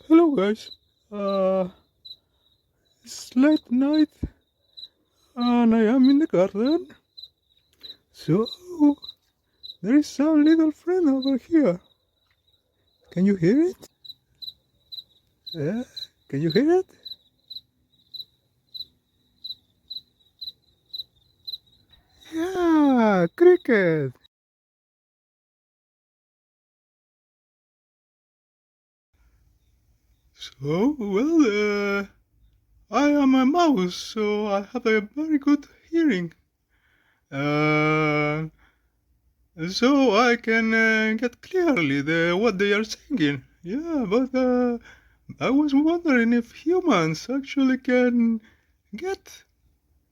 Hello guys. Uh, it's late night and I am in the garden. So there is some little friend over here. Can you hear it? Yeah. Can you hear it? Yeah, cricket. I am a mouse, so I have a very good hearing. Uh, so I can get clearly what they are singing. Yeah, but I was wondering if humans actually can get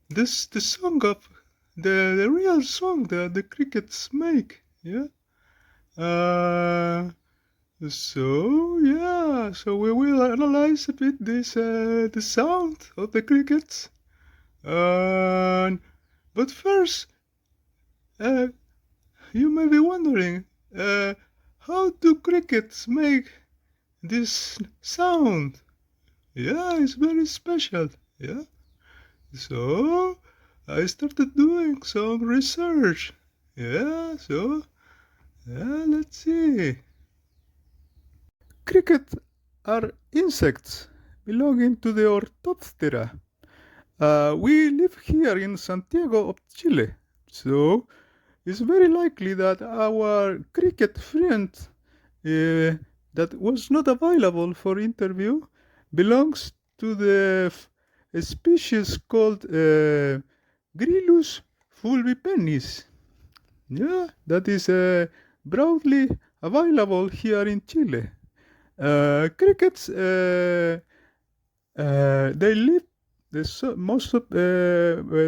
the song of the real song that the crickets make. Yeah. Uh, so we will analyze a bit this the sound of the crickets. Uh, but first, uh, you may be wondering, uh, how do crickets make this sound? Yeah, it's very special. Yeah. So I started doing some research. Let's see. Crickets are insects belonging to the Orthoptera. We live here in Santiago of Chile, so it's very likely that our cricket friend that was not available for interview belongs to the species called Grillus fulvipennis. Yeah, that is broadly available here in Chile. Crickets, they live. Most of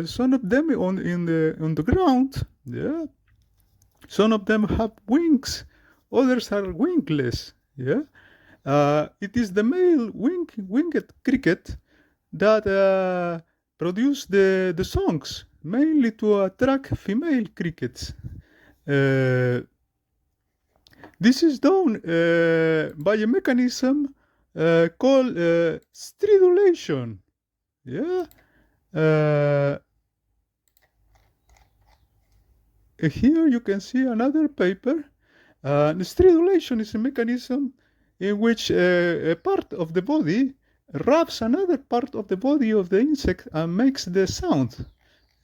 some of them on the ground. Yeah, some of them have wings. Others are wingless. Yeah, it is the male winged cricket that produce the songs, mainly to attract female crickets. Uh, this is done by a mechanism called stridulation. Yeah. Uh, Here you can see another paper. The stridulation is a mechanism in which a part of the body wraps another part of the body of the insect and makes the sound.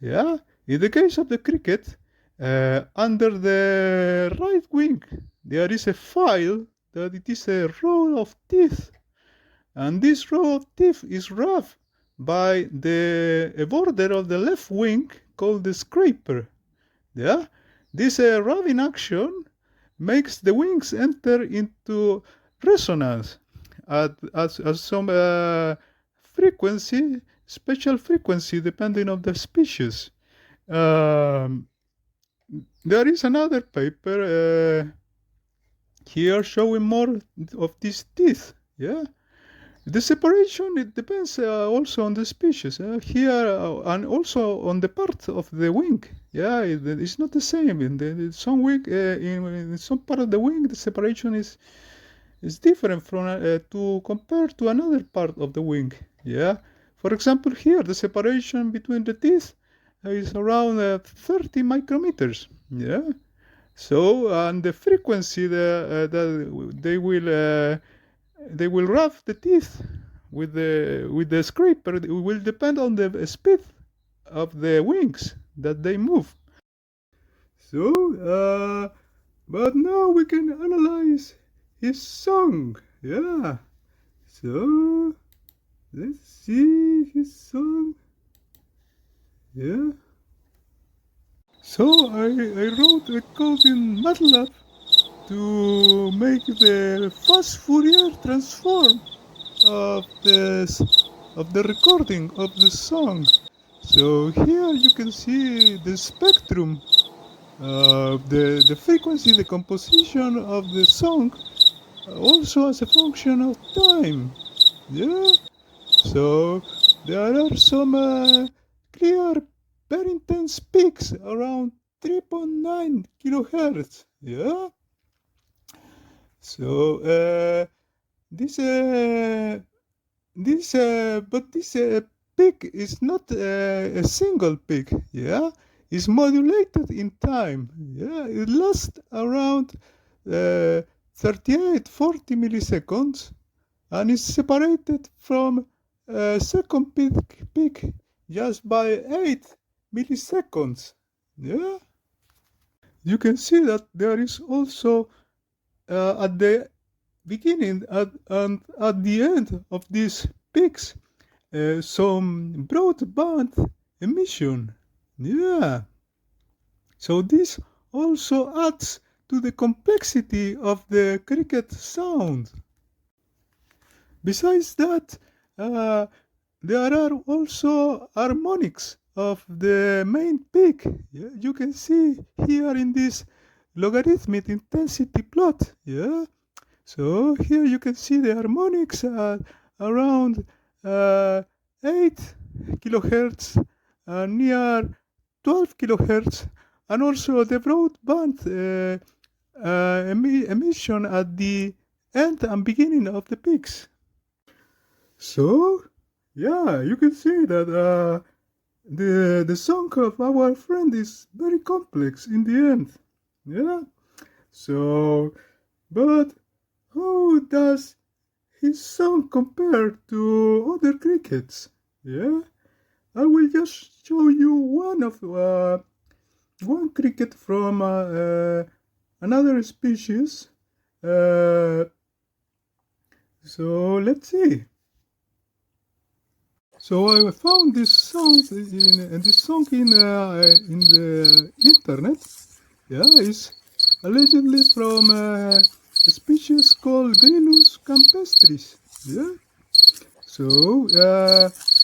Yeah. In the case of the cricket, under the right wing, there is a file that it is a row of teeth, and this row of teeth is wrapped by a border of the left wing called the scraper. Yeah, this rubbing action makes the wings enter into resonance at some frequency, special frequency, depending on the species. Um, there is another paper here showing more of these teeth. Yeah, the separation, it depends also on the species. Here and also on the part of the wing. Yeah, it's not the same. In some wing, in some part of the wing, the separation is different from to compare to another part of the wing. Yeah. For example, here the separation between the teeth is around 30 micrometers. Yeah. So and the frequency that they will rub the teeth with the scraper. It will depend on the speed of the wings that they move. So, but now we can analyze his song. Yeah. So let's see his song. Yeah. So I wrote a code in MATLAB to make the fast Fourier transform of the recording of the song. So here you can see the spectrum, the frequency, the composition of the song, also as a function of time. Yeah. So there are some clear, very intense peaks around 3.9 kilohertz. Yeah. So this but this peak is not a single peak. Yeah, it's modulated in time. Yeah, it lasts around 38, 40 milliseconds, and is separated from second peak just by 8 milliseconds. Yeah, you can see that there is also at the beginning and at the end of these peaks some broadband emission. Yeah, so this also adds to the complexity of the cricket sound. Besides that, uh, there are also harmonics of the main peak. Yeah, you can see here in this logarithmic intensity plot. Yeah, so here you can see the harmonics around 8 kilohertz, near 12 kilohertz, and also the broadband emission at the end and beginning of the peaks. So, yeah, you can see that the song of our friend is very complex in the end. Yeah. So, but how does his song compare to other crickets? Yeah. I will just show you one cricket from another species. Uh, so let's see. So I found this song in the internet. Yeah, it's allegedly from a species called Grilus campestris. Yeah. So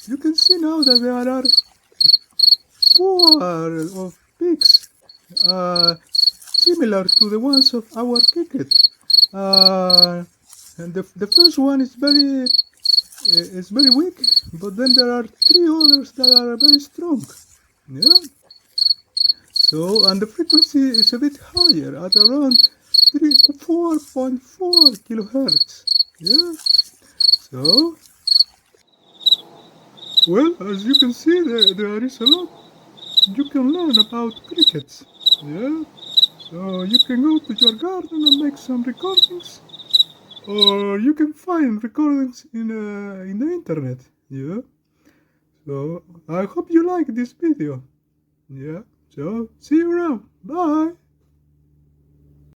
you can see now that there are four of pigs similar to the ones of our cricket. And the first one is very weak, but then there are three others that are very strong. Yeah. So, and the frequency is a bit higher at around 4.4 kilohertz. Yeah. So, well, as you can see, there is a lot you can learn about crickets. Yeah. So you can go to your garden and make some recordings, or you can find recordings in the internet. Yeah. So I hope you like this video. Yeah. So see you around. Bye.